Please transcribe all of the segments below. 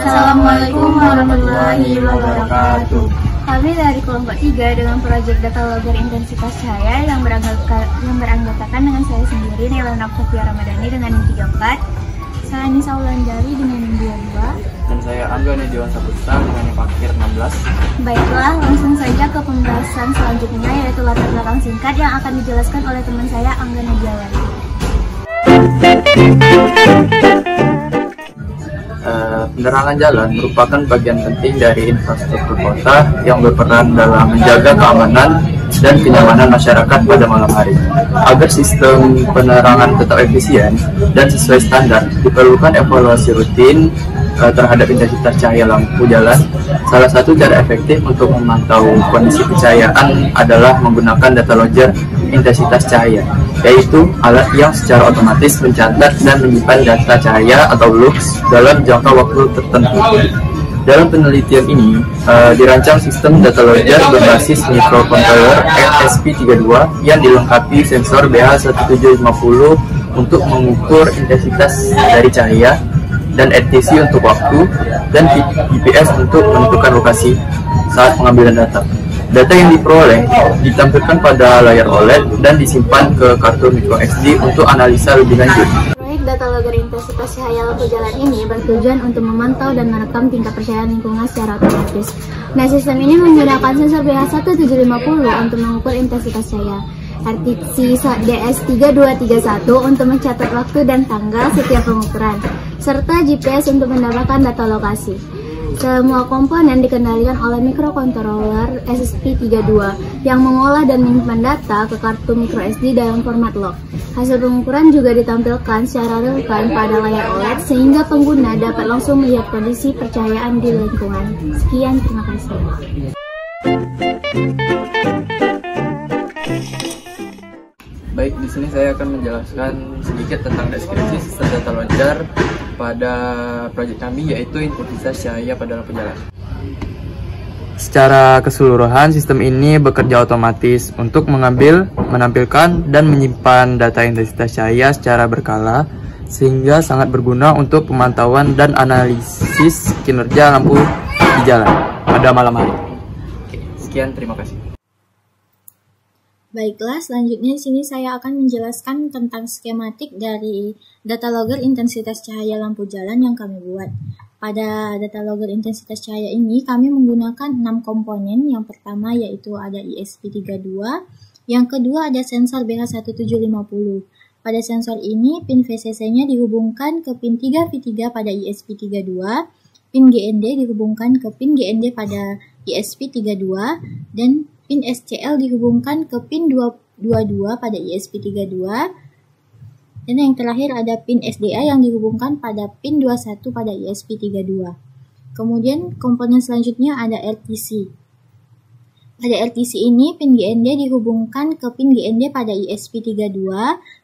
Assalamualaikum warahmatullahi wabarakatuh. Kami dari kelompok 3 dengan proyek data logger intensitas cahaya yang beranggotakan dengan saya sendiri, Nela Nafsafia Ramadhani dengan NIM 34, saya Nisa Wulandari dengan NIM 22, dan saya Angga Nediwan Saputra dengan NIM Fakir 16. Baiklah, langsung saja ke pembahasan selanjutnya, yaitu latar belakang singkat yang akan dijelaskan oleh teman saya, Angga Nediwan. Penerangan jalan merupakan bagian penting dari infrastruktur kota yang berperan dalam menjaga keamanan dan kenyamanan masyarakat pada malam hari. Agar sistem penerangan tetap efisien dan sesuai standar, diperlukan evaluasi rutin terhadap intensitas cahaya lampu jalan. Salah satu cara efektif untuk memantau kondisi pencahayaan adalah menggunakan data logger intensitas cahaya, yaitu alat yang secara otomatis mencatat dan menyimpan data cahaya atau lux dalam jangka waktu tertentu. Dalam penelitian ini, dirancang sistem data logger berbasis microcontroller ESP32 yang dilengkapi sensor BH1750 untuk mengukur intensitas dari cahaya, dan RTC untuk waktu, dan GPS untuk menentukan lokasi saat pengambilan data. Data yang diperoleh ditampilkan pada layar OLED dan disimpan ke kartu microSD untuk analisa lebih lanjut. Proyek data logger intensitas cahaya lampu jalan ini bertujuan untuk memantau dan merekam tingkat percayaan lingkungan secara otomatis. Nah, sistem ini menggunakan sensor BH1750 untuk mengukur intensitas cahaya, RTC DS3231 untuk mencatat waktu dan tanggal setiap pengukuran, serta GPS untuk mendapatkan data lokasi. Semua komponen dikendalikan oleh microcontroller ESP32 yang mengolah dan menyimpan data ke kartu microSD dalam format log. Hasil pengukuran juga ditampilkan secara real-time pada layar OLED sehingga pengguna dapat langsung melihat kondisi percahayaan di lingkungan. Sekian, terima kasih. Baik, di sini saya akan menjelaskan sedikit tentang deskripsi sistem data logger pada proyek kami, yaitu intensitas cahaya pada lampu jalan. Secara keseluruhan, sistem ini bekerja otomatis untuk mengambil, menampilkan, dan menyimpan data intensitas cahaya secara berkala, sehingga sangat berguna untuk pemantauan dan analisis kinerja lampu di jalan pada malam hari. Oke, sekian, terima kasih. Baiklah, selanjutnya di sini saya akan menjelaskan tentang skematik dari data logger intensitas cahaya lampu jalan yang kami buat. Pada data logger intensitas cahaya ini, kami menggunakan 6 komponen. Yang pertama yaitu ada ESP32, yang kedua ada sensor BH1750. Pada sensor ini, pin VCC-nya dihubungkan ke pin 3V3 pada ESP32, pin GND dihubungkan ke pin GND pada ESP32, dan pin SCL dihubungkan ke pin 222 pada ESP32, dan yang terakhir ada pin SDA yang dihubungkan pada pin 21 pada ESP32. Kemudian komponen selanjutnya ada RTC. Pada RTC ini pin GND dihubungkan ke pin GND pada ESP32,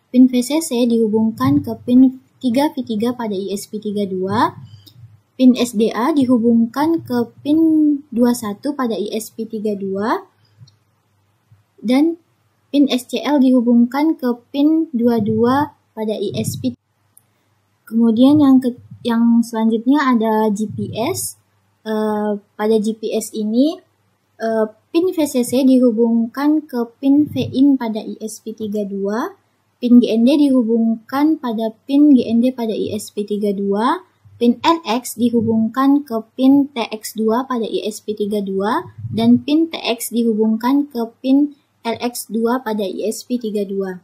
pin VCC dihubungkan ke pin 3V3 pada ESP32, pin SDA dihubungkan ke pin 21 pada ESP32, dan pin SCL dihubungkan ke pin 22 pada ESP. Kemudian yang selanjutnya ada GPS. Pada GPS ini pin VCC dihubungkan ke pin VIN pada ESP32, pin GND dihubungkan pada pin GND pada ESP32, pin NX dihubungkan ke pin TX2 pada ESP32, dan pin TX dihubungkan ke pin LX2 pada ESP32.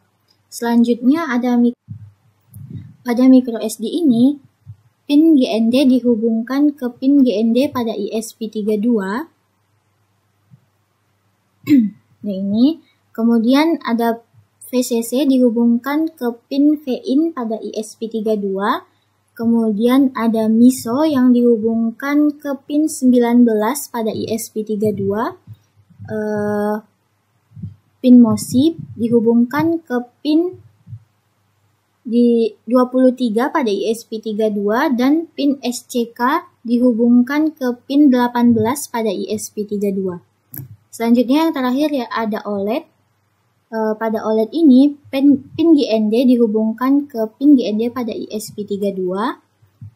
Selanjutnya pada microSD ini, pin GND dihubungkan ke pin GND pada ESP32. Nah ini, kemudian ada VCC dihubungkan ke pin VIN pada ESP32. Kemudian ada MISO yang dihubungkan ke pin 19 pada ESP32. Pin MOSI dihubungkan ke pin di 23 pada ESP32, dan pin SCK dihubungkan ke pin 18 pada ESP32. Selanjutnya yang terakhir ya ada OLED. Pada OLED ini pin GND dihubungkan ke pin GND pada ESP32,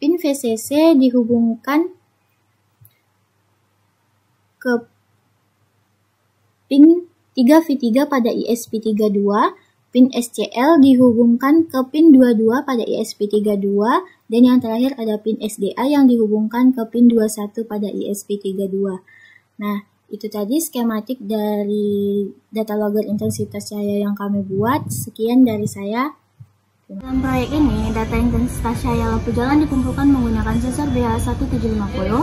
pin VCC dihubungkan ke pin 3V3 pada ISP32, pin SCL dihubungkan ke pin 22 pada ISP32, dan yang terakhir ada pin SDA yang dihubungkan ke pin 21 pada ISP32. Nah, itu tadi skematik dari data logger intensitas cahaya yang kami buat. Sekian dari saya. Dalam proyek ini, data intensitas cahaya lampu jalan dikumpulkan menggunakan sensor BH1750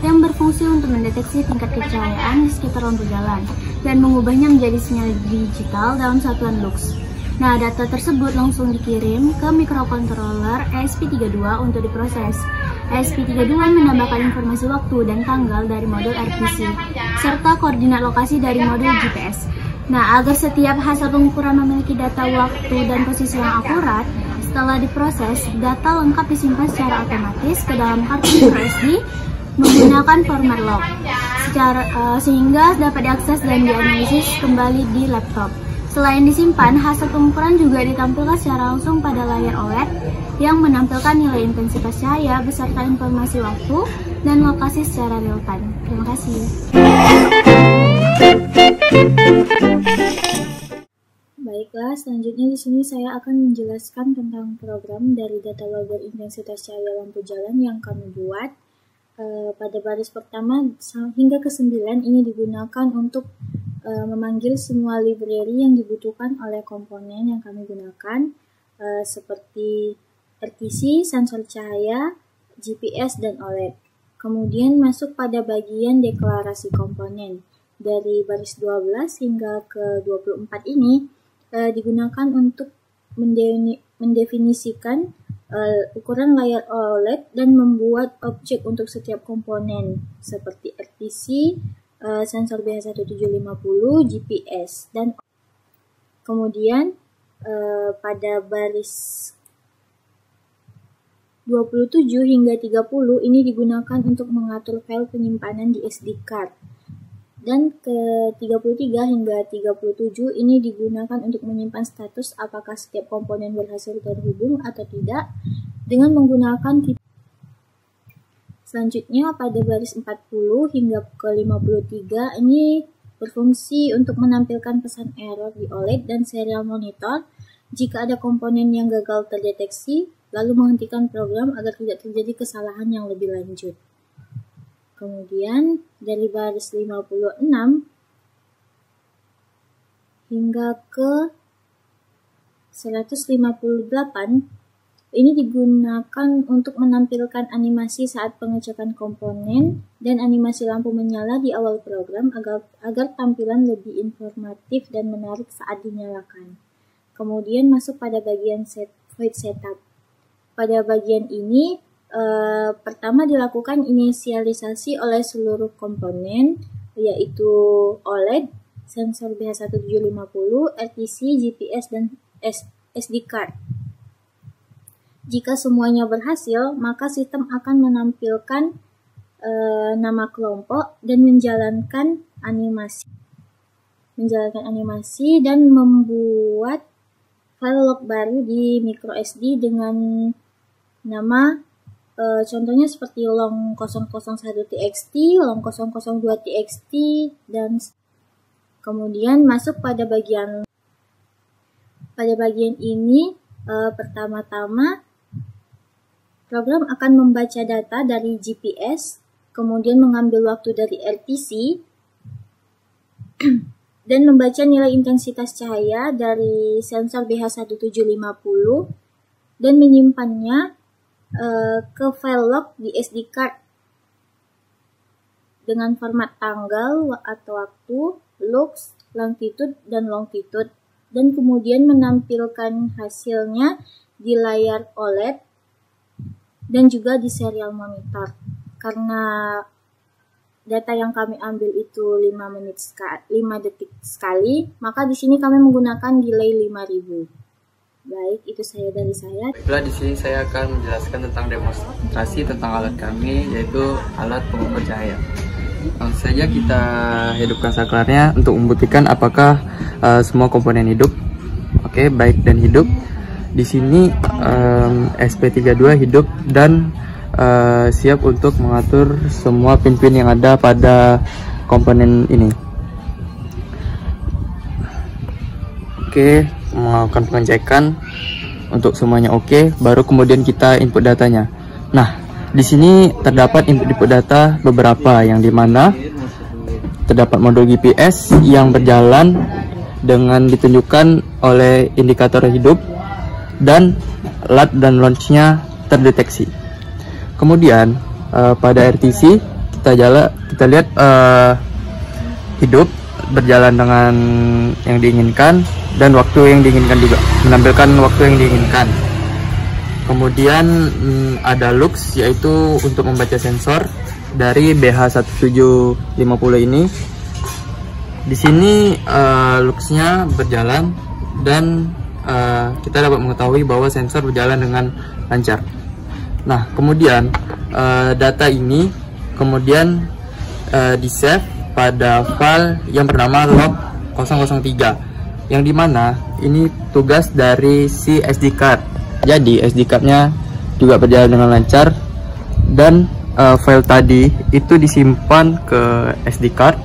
yang berfungsi untuk mendeteksi tingkat kecahayaan di sekitar lampu jalan dan mengubahnya menjadi sinyal digital dalam satuan lux. Nah, data tersebut langsung dikirim ke microcontroller ESP32 untuk diproses. ESP32 menambahkan informasi waktu dan tanggal dari modul RPC, serta koordinat lokasi dari modul GPS. Nah, agar setiap hasil pengukuran memiliki data waktu dan posisi yang akurat, setelah diproses, data lengkap disimpan secara otomatis ke dalam kartu microSD menggunakan format log, sehingga dapat diakses dan dianalisis kembali di laptop. Selain disimpan, hasil pengukuran juga ditampilkan secara langsung pada layar OLED yang menampilkan nilai intensitas cahaya beserta informasi waktu dan lokasi secara real time. Terima kasih. Baiklah, selanjutnya di sini saya akan menjelaskan tentang program dari data logger intensitas cahaya lampu jalan yang kami buat. Pada baris pertama hingga ke-9 ini digunakan untuk memanggil semua library yang dibutuhkan oleh komponen yang kami gunakan, seperti RTC, sensor cahaya, GPS, dan OLED. Kemudian masuk pada bagian deklarasi komponen. Dari baris 12 hingga ke 24 ini digunakan untuk mendefinisikan ukuran layar OLED dan membuat objek untuk setiap komponen seperti RTC, sensor BH1750, GPS, dan kemudian pada baris 27 hingga 30 ini digunakan untuk mengatur file penyimpanan di SD card. Dan ke 33 hingga 37 ini digunakan untuk menyimpan status apakah setiap komponen berhasil terhubung atau tidak dengan menggunakan key. Selanjutnya pada baris 40 hingga ke 53 ini berfungsi untuk menampilkan pesan error di OLED dan serial monitor jika ada komponen yang gagal terdeteksi, lalu menghentikan program agar tidak terjadi kesalahan yang lebih lanjut. Kemudian dari baris 56 hingga ke 158 ini digunakan untuk menampilkan animasi saat pengecekan komponen dan animasi lampu menyala di awal program agar tampilan lebih informatif dan menarik saat dinyalakan. Kemudian masuk pada bagian void setup. Pada bagian ini pertama dilakukan inisialisasi oleh seluruh komponen, yaitu OLED, sensor BH1750, RTC, GPS, dan SD card. Jika semuanya berhasil, maka sistem akan menampilkan nama kelompok dan menjalankan animasi dan membuat file log baru di microSD dengan nama contohnya seperti long001txt, long002txt, dan kemudian masuk pada bagian ini. Pertama-tama program akan membaca data dari GPS, kemudian mengambil waktu dari RTC dan membaca nilai intensitas cahaya dari sensor BH1750 dan menyimpannya ke file log di SD card dengan format tanggal atau waktu, lux, longitude, dan longitude, dan kemudian menampilkan hasilnya di layar OLED dan juga di serial monitor. Karena data yang kami ambil itu 5 detik sekali, maka di sini kami menggunakan delay 5000. Baik, itu saya dari saya. Baiklah, di sini saya akan menjelaskan tentang demonstrasi tentang alat kami, yaitu alat pengukur cahaya. Langsung saja kita hidupkan saklarnya untuk membuktikan apakah semua komponen hidup. Oke, baik dan hidup. Di sini SP32 hidup dan siap untuk mengatur semua pin-pin yang ada pada komponen ini. Oke, melakukan pengecekan untuk semuanya oke, baru kemudian kita input datanya. Nah, di sini terdapat input data beberapa, yang dimana terdapat modul GPS yang berjalan dengan ditunjukkan oleh indikator hidup dan LUT dan launch-nya terdeteksi. Kemudian pada RTC kita lihat hidup berjalan dengan yang diinginkan dan waktu yang diinginkan juga, menampilkan waktu yang diinginkan. Kemudian ada lux, yaitu untuk membaca sensor dari BH1750 ini. Di sini luxnya berjalan dan kita dapat mengetahui bahwa sensor berjalan dengan lancar. Nah, kemudian data ini kemudian di save pada file yang bernama log 003, yang dimana ini tugas dari si SD card. Jadi SD cardnya juga berjalan dengan lancar, dan file tadi itu disimpan ke SD card.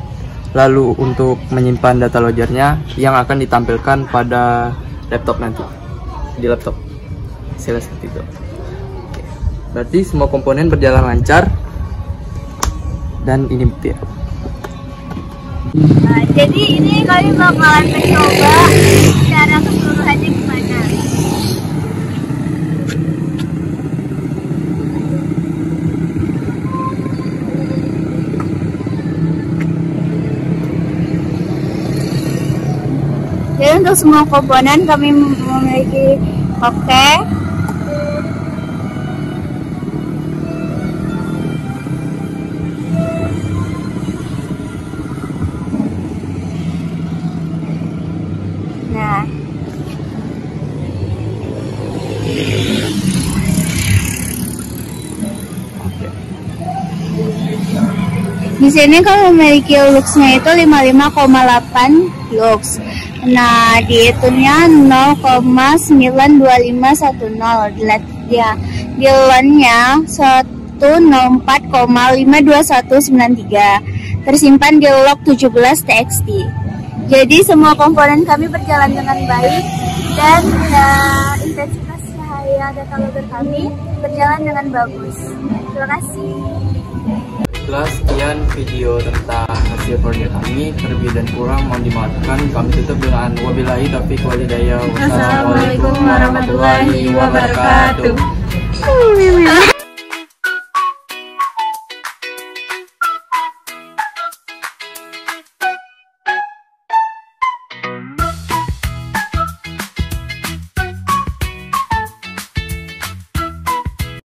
Lalu untuk menyimpan data loadernya yang akan ditampilkan pada laptop nanti, di laptop seperti itu. Berarti semua komponen berjalan lancar, dan ini bukti ya. Nah, jadi ini kami bakalan mencoba secara keseluruhannya gimana. Jadi untuk semua komponen kami memiliki oke. Nah, di sini kalau memiliki luxnya itu 55,8 lux. Nah, dihitungnya 0,92510. Di LAN-nya 104,52193. Tersimpan di log 17 txt. Jadi semua komponen kami berjalan dengan baik, dan intensitas cahaya data logger kami berjalan dengan bagus. Terima kasih. Setelah sekian video tentang hasil proyek kami, terlebih dan kurang mohon dimaafkan. Kami tutup dengan wabillahi taufiq wal hidayah. Wassalamualaikum warahmatullahi wabarakatuh.